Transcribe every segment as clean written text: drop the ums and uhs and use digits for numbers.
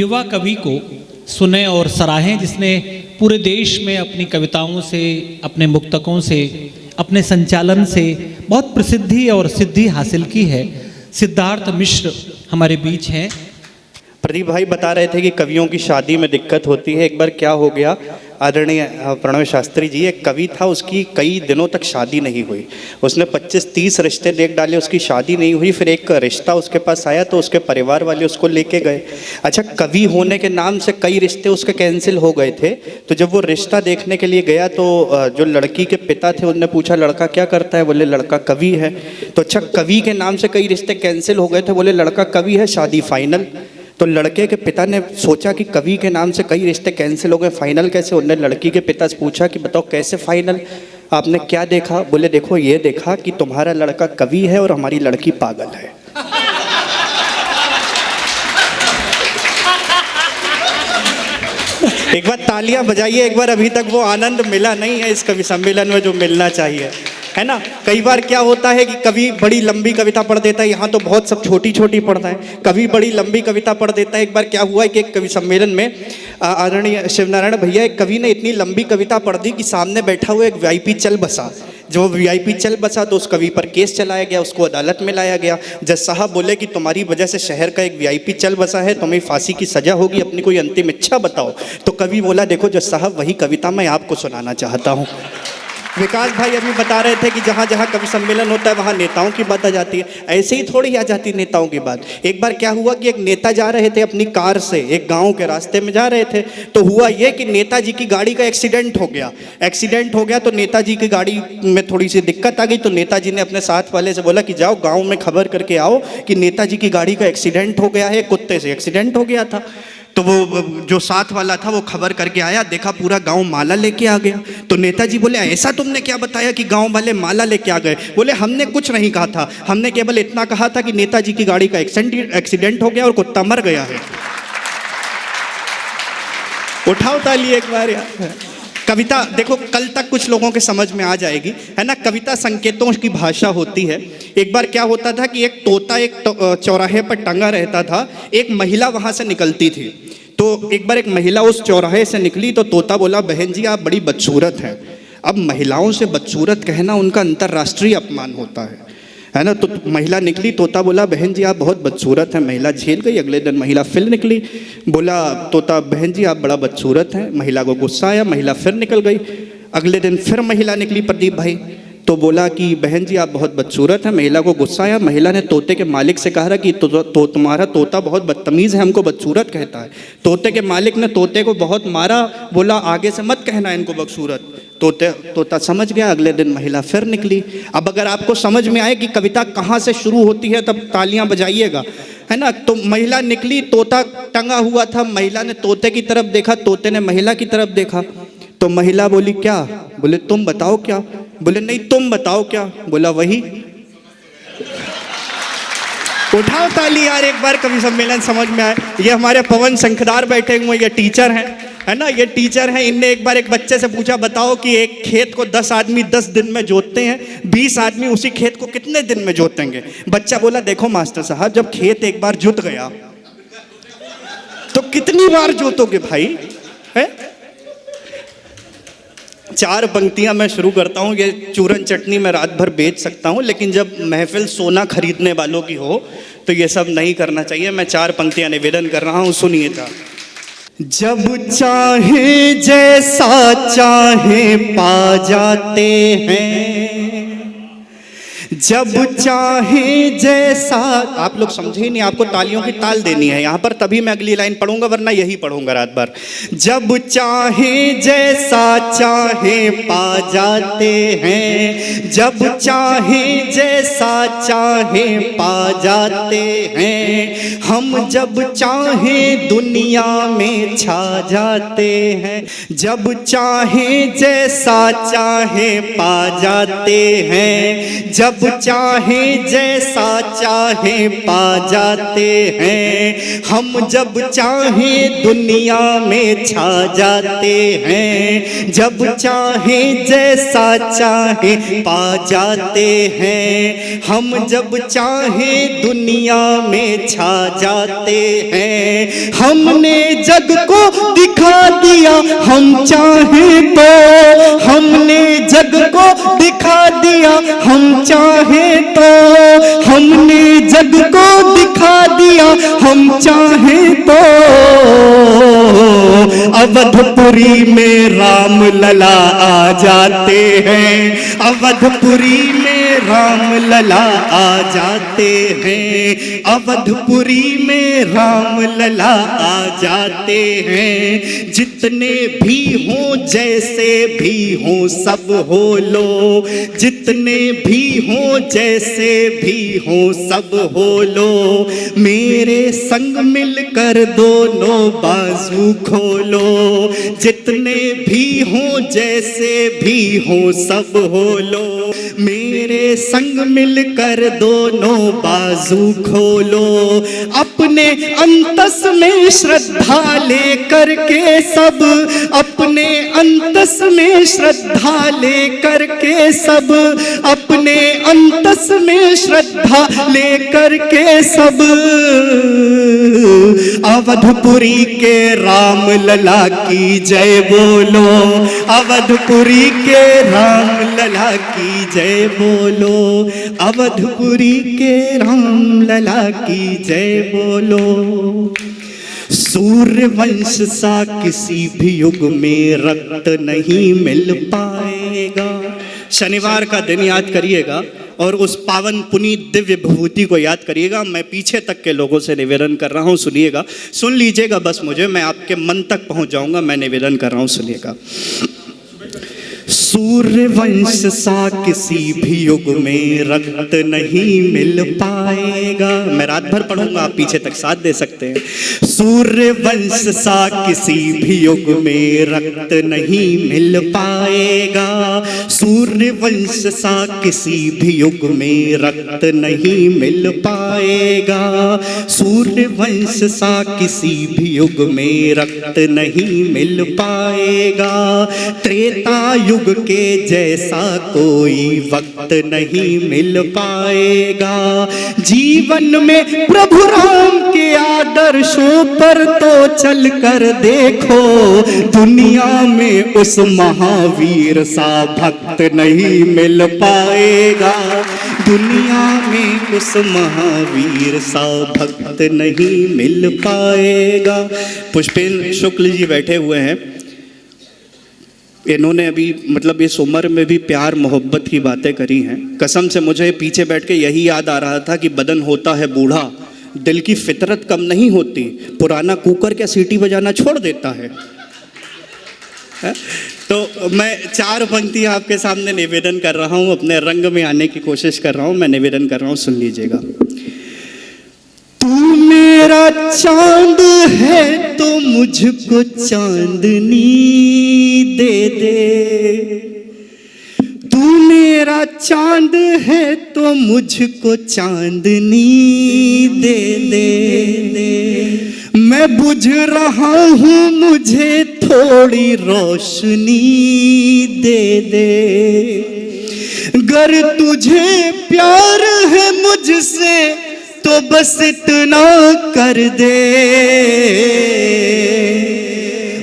युवा कवि को सुने और सराहें, जिसने पूरे देश में अपनी कविताओं से, अपने मुक्तकों से, अपने संचालन से बहुत प्रसिद्धि और सिद्धि हासिल की है। सिद्धार्थ मिश्र हमारे बीच हैं। प्रदीप भाई बता रहे थे कि कवियों की शादी में दिक्कत होती है। एक बार क्या हो गया, आदरणीय प्रणव शास्त्री जी, एक कवि था, उसकी कई दिनों तक शादी नहीं हुई। उसने 25-30 रिश्ते देख डाले, उसकी शादी नहीं हुई। फिर एक रिश्ता उसके पास आया तो उसके परिवार वाले उसको लेके गए। अच्छा, कवि होने के नाम से कई रिश्ते उसके कैंसिल हो गए थे। तो जब वो रिश्ता देखने के लिए गया तो जो लड़की के पिता थे उनने पूछा, लड़का क्या करता है? बोले लड़का कवि है। तो अच्छा, कवि के नाम से कई रिश्ते कैंसिल हो गए थे, बोले लड़का कवि है, शादी फाइनल। तो लड़के के पिता ने सोचा कि कवि के नाम से कई रिश्ते कैंसिल हो गए, फाइनल कैसे? उन्होंने लड़की के पिता से पूछा कि बताओ कैसे फाइनल, आपने क्या देखा? बोले देखो ये देखा कि तुम्हारा लड़का कवि है और हमारी लड़की पागल है। एक बार तालियां बजाइए एक बार, अभी तक वो आनंद मिला नहीं है इस कवि सम्मेलन में जो मिलना चाहिए, है ना। कई बार क्या होता है कि कवि बड़ी लंबी कविता पढ़ देता है, यहाँ तो बहुत सब छोटी छोटी पढ़ता है, कवि बड़ी लंबी कविता पढ़ देता है। एक बार क्या हुआ कि एक कवि सम्मेलन में आदरणीय शिवनारायण भैया, एक कवि ने इतनी लंबी कविता पढ़ दी कि सामने बैठा हुआ एक वीआईपी चल बसा। जो वीआईपी चल बसा तो उस कवि पर केस चलाया गया, उसको अदालत में लाया गया। जज साहब बोले कि तुम्हारी वजह से शहर का एक वीआईपी चल बसा है, तुम्हें फांसी की सजा होगी, अपनी कोई अंतिम इच्छा बताओ। तो कवि बोला, देखो जज साहब, वही कविता मैं आपको सुनाना चाहता हूँ। विकास भाई अभी बता रहे थे कि जहाँ जहाँ कवि सम्मेलन होता है वहाँ नेताओं की बात आ जाती है। ऐसे ही थोड़ी आ जाती नेताओं की बात। एक बार क्या हुआ कि एक नेता जा रहे थे अपनी कार से, एक गांव के रास्ते में जा रहे थे, तो हुआ ये कि नेताजी की गाड़ी का एक्सीडेंट हो गया। एक्सीडेंट हो गया तो नेताजी की गाड़ी में थोड़ी सी दिक्कत आ गई। तो नेताजी ने अपने साथ वाले से बोला कि जाओ गाँव में खबर करके आओ कि नेताजी की गाड़ी का एक्सीडेंट हो गया है, कुत्ते से एक्सीडेंट हो गया था। तो वो जो साथ वाला था वो खबर करके आया, देखा पूरा गांव माला लेके आ गया। तो नेताजी बोले, ऐसा तुमने क्या बताया कि गांव वाले माला लेके आ गए? बोले हमने कुछ नहीं कहा था, हमने केवल इतना कहा था कि नेताजी की गाड़ी का एक्सीडेंट हो गया और कुत्ता मर गया है। उठाओ ताली एक बार यार। कविता देखो, कल तक कुछ लोगों के समझ में आ जाएगी, है ना। कविता संकेतों की भाषा होती है। एक बार क्या होता था कि एक तोता एक चौराहे पर टंगा रहता था, एक महिला वहां से निकलती थी। तो एक बार एक महिला उस चौराहे से निकली तो तोता बोला, बहन जी आप बड़ी बदसूरत हैं। अब महिलाओं से बदसूरत कहना उनका अंतर्राष्ट्रीय अपमान होता है ना। तो महिला निकली, तोता बोला, बहन जी आप बहुत बदसूरत हैं। महिला झेल गई। अगले दिन महिला फिर निकली, बोला तोता, बहन जी आप बड़ा बदसूरत हैं। महिला को गुस्सा आया, महिला फिर निकल गई। अगले दिन फिर महिला निकली प्रदीप भाई, तो बोला कि बहन जी आप बहुत बदसूरत हैं। महिला को गुस्सा आया, महिला ने तोते के मालिक से कहा कि तुम्हारा तोता बहुत बदतमीज़ है, हमको बदसूरत कहता है। तोते के मालिक ने तोते को बहुत मारा, बोला आगे से मत कहना इनको बदसूरत। तोता समझ गया। अगले दिन महिला फिर निकली। अब अगर आपको समझ में आए कि कविता कहाँ से शुरू होती है तब तालियां बजाइएगा, है ना। तो महिला निकली, तोता टंगा हुआ था, महिला ने तोते की तरफ देखा, तोते ने महिला की तरफ देखा। तो महिला बोली क्या? बोले तुम बताओ क्या? बोले नहीं तुम बताओ क्या? बोला वही। उठाओ ताली यार एक बार, कवि सम्मेलन समझ में आए। ये हमारे पवन शंखदार बैठे हुए, ये टीचर हैं, है ना, ये टीचर हैं। इनने एक बार एक बच्चे से पूछा, बताओ कि एक खेत को 10 आदमी 10 दिन में जोतते हैं, 20 आदमी उसी खेत को कितने दिन में जोतेंगे? बच्चा बोला, देखो मास्टर साहब, जब खेत एक बार जुत गया तो कितनी बार जोतोगे भाई, है। 4 पंक्तियां मैं शुरू करता हूँ। ये चूरन चटनी मैं रात भर बेच सकता हूँ, लेकिन जब महफिल सोना खरीदने वालों की हो तो ये सब नहीं करना चाहिए। मैं 4 पंक्तियां निवेदन कर रहा हूँ, सुनिएगा। जब चाहे जैसा चाहे पा जाते हैं, जब चाहे जैसा। आप लोग समझे ही नहीं, आपको तालियों की ताल देनी है यहाँ पर, तभी मैं अगली लाइन पढ़ूंगा, वरना यही पढ़ूंगा रात भर। जब चाहे जैसा चाहे पा जाते हैं, जब चाहे जैसा चाहे पा जाते हैं, हम जब चाहे दुनिया में छा जाते हैं। जब चाहे जैसा चाहे पा जाते हैं, जब चाहे जैसा चाहे पा जाते हैं, हम जब चाहे दुनिया में छा जाते हैं, जब चाहे जैसा चाहे पा जाते हैं, हम जब चाहे दुनिया में छा जाते हैं। हमने जग को दिखा दिया हम चाहे तो, हमने जग को दिखा दिया हम चाहे तो, हमने जग को दिखा दिया हम चाहे तो। अवधपुरी में राम लला आ जाते हैं, अवधपुरी में राम लला आ जाते हैं, अवधपुरी में राम लला आ जाते हैं। जितने भी हों जैसे भी हों सब हो लो, जितने भी हों जैसे भी हों सब हो लो, मेरे संग मिलकर दोनों बाजू खोलो। जितने भी हों जैसे भी हों सब हो लो, मेरे संग मिलकर दोनों बाजू खोलो। अपने अंतस में श्रद्धा लेकर के सब, अपने अंतस में श्रद्धा लेकर के सब, अपने अंतस में श्रद्धा लेकर के सब, अवधपुरी के राम लला की जय बोलो, अवधपुरी के राम लला की जय बोलो, अवधपुरी के राम लला की जय बोलो। सूर्य वंश सा किसी भी युग में रक्त नहीं मिल पाएगा। शनिवार का दिन याद करिएगा और उस पावन पुनीत दिव्य विभूति को याद करिएगा। मैं पीछे तक के लोगों से निवेदन कर रहा हूँ, सुनिएगा, सुन लीजिएगा बस मुझे, मैं आपके मन तक पहुँच जाऊँगा। मैं निवेदन कर रहा हूँ, सुनिएगा। सूर्य वंश सा किसी भी युग में रक्त नहीं मिल पाएगा। मैं रात भर पढ़ूंगा, आप पीछे तक साथ दे सकते हैं। सूर्य वंश सा किसी भी युग में रक्त नहीं मिल पाएगा, सूर्य वंश सा किसी भी युग में रक्त नहीं मिल पाएगा, सूर्य वंश सा किसी भी युग में रक्त नहीं मिल पाएगा। त्रेता युग के जैसा कोई वक्त नहीं मिल पाएगा। जीवन में प्रभु राम के आदर्शों पर तो चल कर देखो, दुनिया में उस महावीर सा भक्त नहीं मिल पाएगा, दुनिया में उस महावीर सा भक्त नहीं मिल पाएगा। पुष्पेंद्र शुक्ल जी बैठे हुए हैं, इन्होंने अभी मतलब इस उम्र में भी प्यार मोहब्बत की बातें करी हैं। कसम से मुझे पीछे बैठ के यही याद आ रहा था कि बदन होता है बूढ़ा, दिल की फितरत कम नहीं होती, पुराना कुकर क्या सीटी बजाना छोड़ देता है। तो मैं 4 पंक्तियां आपके सामने निवेदन कर रहा हूं, अपने रंग में आने की कोशिश कर रहा हूं। मैं निवेदन कर रहा हूं, सुन लीजिएगा। तू मेरा चांद है तो मुझको चांदनी दे दे, तू मेरा चांद है तो मुझको चांदनी दे दे। मैं बुझ रहा हूँ मुझे थोड़ी रोशनी दे दे। गर तुझे प्यार है मुझसे तो बस इतना कर दे।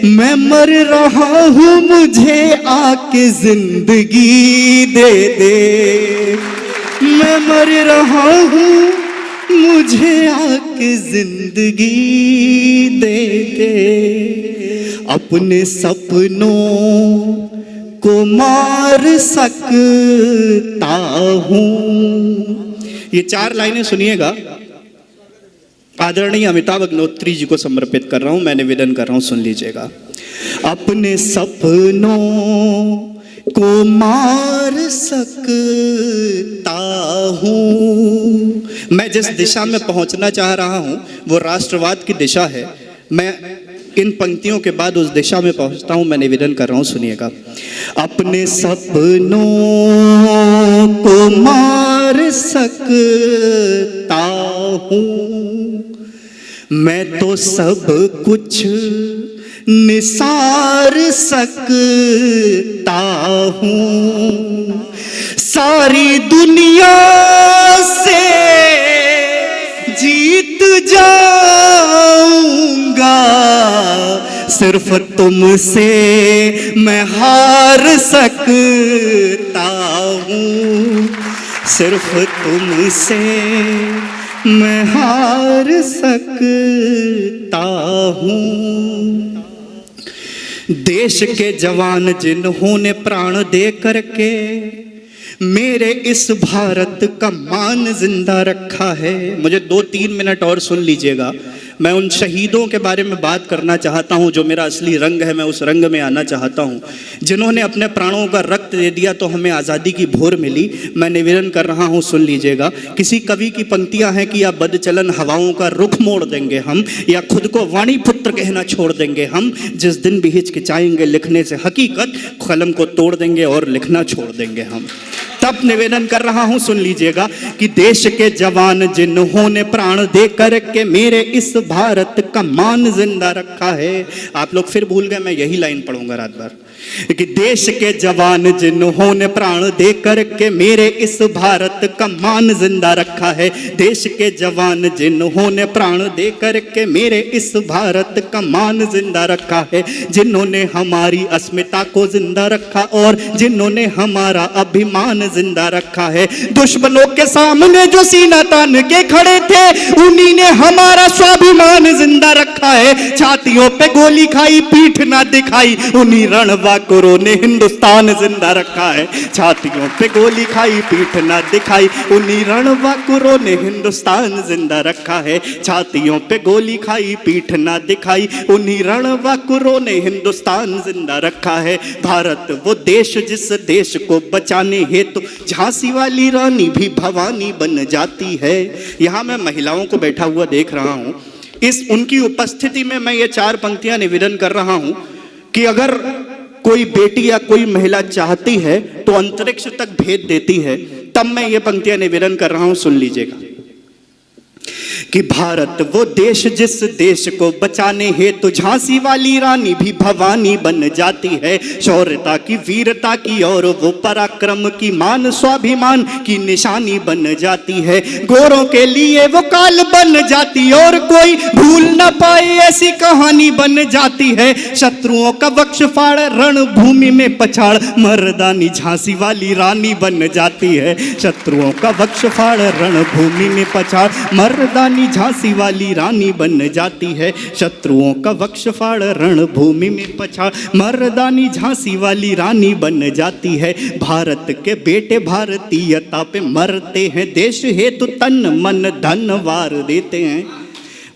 मैं मर रहा हूँ मुझे आके जिंदगी दे दे। मैं मर रहा हूँ मुझे आके जिंदगी दे दे। अपने सपनों को मार सकता हूँ। ये 4 लाइनें सुनिएगा, आदरणीय अमिताभ अग्निहोत्री जी को समर्पित कर रहा हूं, मैं निवेदन कर रहा हूं, सुन लीजिएगा। अपने सपनों को मार सकता हूं। मैं जिस दिशा में पहुंचना चाह रहा हूं वो राष्ट्रवाद की दिशा है। मैं इन पंक्तियों के बाद उस दिशा में पहुंचता हूं, मैं निवेदन कर रहा हूं, सुनिएगा। अपने सपनों को मार सकता हूं मैं तो सब कुछ निसार सकता हूं, सारी दुनिया से जीत जाऊंगा, सिर्फ तुमसे मैं हार सकता हूं, सिर्फ तुमसे मैं हार सकता हूं। देश के जवान जिन्होंने प्राण दे करके मेरे इस भारत का मान जिंदा रखा है। मुझे 2-3 मिनट और सुन लीजिएगा। मैं उन शहीदों के बारे में बात करना चाहता हूं, जो मेरा असली रंग है, मैं उस रंग में आना चाहता हूं, जिन्होंने अपने प्राणों का रक्त दे दिया तो हमें आज़ादी की भोर मिली। मैं निवेदन कर रहा हूं, सुन लीजिएगा। किसी कवि की पंक्तियां हैं कि या बदचलन हवाओं का रुख मोड़ देंगे हम, या खुद को वाणी पुत्र कहना छोड़ देंगे हम, जिस दिन भी हिचकिचाएंगे लिखने से हकीकत, कलम को तोड़ देंगे और लिखना छोड़ देंगे हम। तब निवेदन कर रहा हूं, सुन लीजिएगा, कि देश के जवान जिन्होंने प्राण दे करके मेरे इस भारत का मान जिंदा रखा है। आप लोग फिर भूल गए, मैं यही लाइन पढ़ूंगा रात भर, कि देश के जवान जिन्होंने प्राण दे करके मेरे इस भारत का मान जिंदा रखा है। देश के जवान जिन्होंने प्राण दे करके मेरे इस भारत का मान जिंदा रखा है, जिन्होंने हमारी अस्मिता को जिंदा रखा और जिन्होंने हमारा अभिमान जिंदा रखा है। दुश्मनों के सामने जो सीना तान के खड़े थे, उन्हीं ने हमारा स्वाभिमान जिंदा रखा है। छातियों पे गोली खाई, पीठ ना दिखाई, उन्हीं रणबांकुरों ने हिंदुस्तान जिंदा रखा है। छातियों पे गोली खाई, पीठ ना दिखाई, उन्हीं रणबांकुरों ने हिंदुस्तान जिंदा रखा है। छातियों पे गोली खाई, पीठ ना दिखाई, उन्हीं रणबांकुरों ने हिंदुस्तान जिंदा रखा है। भारत वो देश जिस देश को बचाने हेतु झांसी वाली रानी भी भवानी बन जाती है। यहां मैं महिलाओं को बैठा हुआ देख रहा हूं, इस उनकी उपस्थिति में मैं ये 4 पंक्तियां निवेदन कर रहा हूं कि अगर कोई बेटी या कोई महिला चाहती है तो अंतरिक्ष तक भेज देती है। तब मैं ये पंक्तियां निवेदन कर रहा हूं, सुन लीजिएगा, कि भारत वो देश जिस देश को बचाने हेतु झांसी वाली रानी भी भवानी बन जाती है। शौर्यता की, वीरता की और वो पराक्रम की, मान स्वाभिमान की निशानी बन जाती है। गोरों के लिए वो काल बन जाती और कोई भूल न पाए ऐसी कहानी बन जाती है। शत्रुओं का वक्ष फाड़ रणभूमि में पछाड़ मर्दानी झांसी वाली रानी बन जाती है। शत्रुओं का वक्ष फाड़ रणभूमि में पछाड़ मर्दानी झांसी वाली रानी बन जाती है। शत्रुओं का वक्ष फाड़ रणभूमि में पछाड़ मर्दानी झांसी वाली रानी बन जाती है। भारत के बेटे भारतीयता पे मरते हैं, देश हेतु तन मन धन वार देते हैं।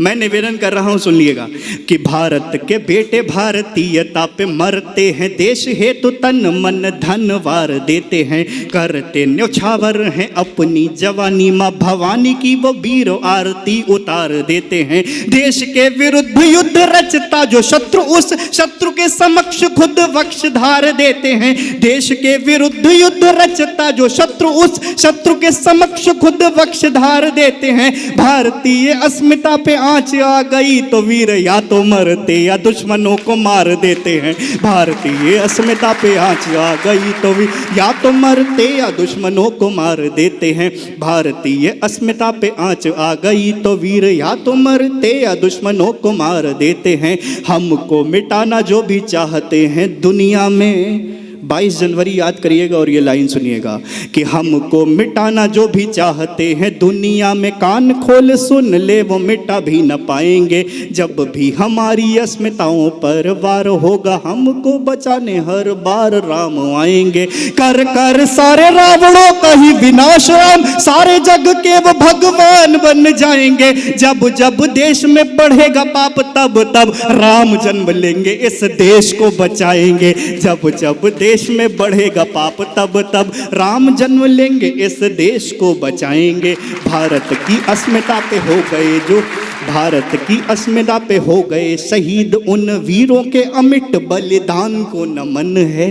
मैं निवेदन कर रहा हूं, सुनिएगा, कि भारत के बेटे भारतीयता पे मरते हैं, देश हेतु तन मन धन वार देते हैं। करते न्यौछावर हैं अपनी जवानी, माँ भवानी की वो वीर आरती उतार देते हैं। देश के विरुद्ध युद्ध रचता जो शत्रु, उस शत्रु के समक्ष खुद वक्ष धार देते हैं। देश के विरुद्ध युद्ध रचता जो शत्रु, उस शत्रु के समक्ष खुद वक्ष धार देते हैं। भारतीय अस्मिता पे आंच आ गई तो वीर या तो मरते या दुश्मनों को मार देते हैं। भारतीय अस्मिता पे आंच आ गई तो वीर या तो मरते या दुश्मनों को मार देते हैं। भारतीय अस्मिता पे आंच आ गई तो वीर या तो मरते या दुश्मनों को मार देते हैं। हमको मिटाना जो भी चाहते हैं दुनिया में, 22 जनवरी याद करिएगा और ये लाइन सुनिएगा, कि हमको मिटाना जो भी चाहते हैं दुनिया में, कान खोल सुन ले वो मिटा भी न पाएंगे। जब भी हमारी अस्मिताओं पर वार होगा, हमको बचाने हर बार राम आएंगे। कर कर सारे रावणों का ही विनाश राम, सारे जग के वो भगवान बन जाएंगे। जब जब देश में बढ़ेगा पाप तब तब राम जन्म लेंगे, इस देश को बचाएंगे। जब जब देश देश में बढ़ेगा पाप तब तब राम जन्म लेंगे, इस देश को बचाएंगे। भारत की अस्मिता पे हो गए जो भारत की अस्मिता पे हो गए शहीद, उन वीरों के अमिट बलिदान को नमन है।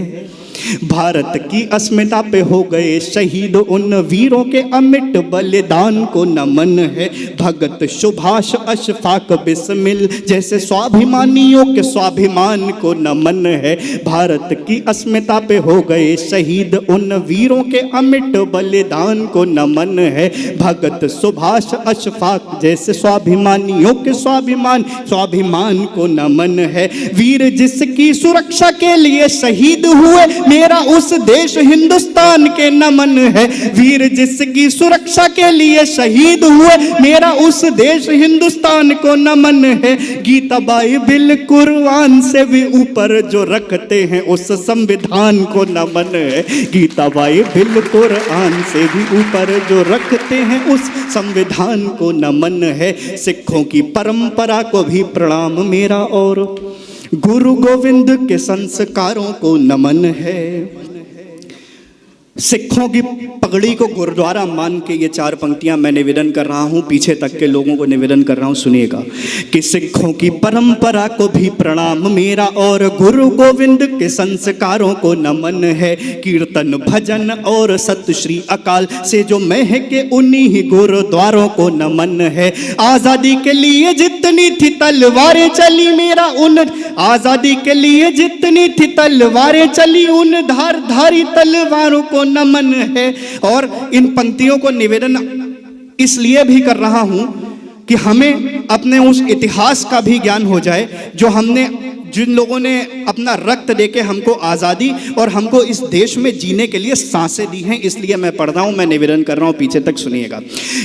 भारत की अस्मिता पे हो गए शहीद, उन वीरों के अमिट बलिदान को नमन है। भगत सुभाष अशफाक बिस्मिल जैसे स्वाभिमानियों के स्वाभिमान को नमन है। भारत की अस्मिता पे हो गए शहीद, उन वीरों के अमिट बलिदान को नमन है। भगत सुभाष अशफाक जैसे स्वाभिमानियों के स्वाभिमान को नमन है। वीर जिसकी सुरक्षा के लिए शहीद हुए, मेरा उस देश हिंदुस्तान के नमन है। वीर जिसकी सुरक्षा के लिए शहीद हुए, मेरा उस देश हिंदुस्तान को नमन है। गीता बाइबिल कुरान से भी ऊपर जो रखते हैं, उस संविधान को नमन है। गीता बाइबिल कुरान से भी ऊपर जो रखते हैं, उस संविधान को नमन है। सिखों की परंपरा को भी प्रणाम मेरा, और गुरु गोविंद के संस्कारों को नमन है। सिखों की पगड़ी को गुरुद्वारा मान के ये 4 पंक्तियां मैं निवेदन कर रहा हूं, पीछे तक के लोगों को निवेदन कर रहा हूं, सुनिएगा कि सिखों की परंपरा को भी प्रणाम मेरा, और गुरु गोविंद के संस्कारों को नमन है। कीर्तन भजन और सत श्री अकाल से जो महके, उन्हीं ही गुरुद्वारों को नमन है। आजादी के लिए जितनी थी तलवारें चली, मेरा उन आजादी के लिए जितनी थी तलवारें चली, उन धारधारी तलवारों को नमन है। और इन पंक्तियों को निवेदन इसलिए भी कर रहा हूं कि हमें अपने उस इतिहास का भी ज्ञान हो जाए, जो हमने जिन लोगों ने अपना रक्त देके हमको आज़ादी और हमको इस देश में जीने के लिए सांसें दी हैं। इसलिए मैं पढ़ रहा हूं, मैं निवेदन कर रहा हूं, पीछे तक सुनिएगा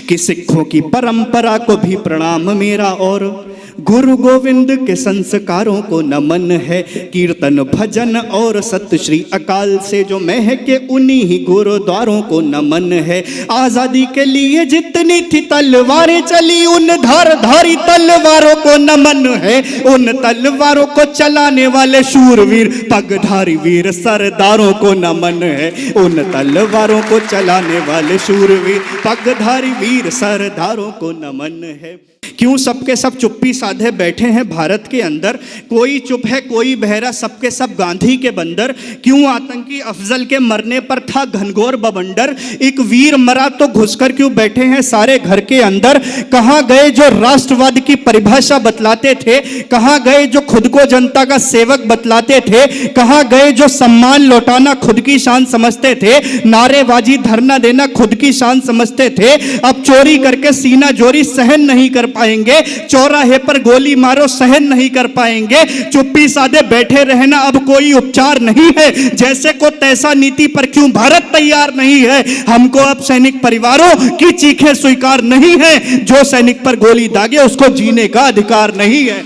कि सिखों की परंपरा को भी प्रणाम मेरा, और गुरु गोविंद के संस्कारों को नमन है। कीर्तन भजन और सत श्री अकाल से जो महके, उन्हीं ही गुरुद्वारों को नमन है। आजादी के लिए जितनी थी तलवारें चली, उन धारधारी तलवारों को नमन है। उन तलवारों को चलाने वाले शूरवीर पगधारी वीर सरदारों को नमन है। उन तलवारों को चलाने वाले शूरवीर पगधारी वीर सरदारों को नमन है। क्यों सबके सब चुप्पी साधे बैठे हैं भारत के अंदर? कोई चुप है, कोई बहरा, सबके सब गांधी के बंदर। क्यों आतंकी अफजल के मरने पर था घनघोर बवंडर? एक वीर मरा तो घुसकर क्यों बैठे हैं सारे घर के अंदर? कहाँ गए जो राष्ट्रवाद की परिभाषा बतलाते थे? कहाँ गए जो खुद को जनता का सेवक बतलाते थे? कहाँ गए जो सम्मान लौटाना खुद की शान समझते थे? नारेबाजी धरना देना खुद की शान समझते थे? अब चोरी करके सीना जोरी सहन नहीं कर पाएंगे, चौराहे पर गोली मारो सहन नहीं कर पाएंगे। चुप्पी साधे बैठे रहना अब कोई उपचार नहीं है। जैसे को तैसा नीति पर क्यों भारत तैयार नहीं है? हमको अब सैनिक परिवारों की चीखें स्वीकार नहीं है। जो सैनिक पर गोली दागे उसको जीने का अधिकार नहीं है।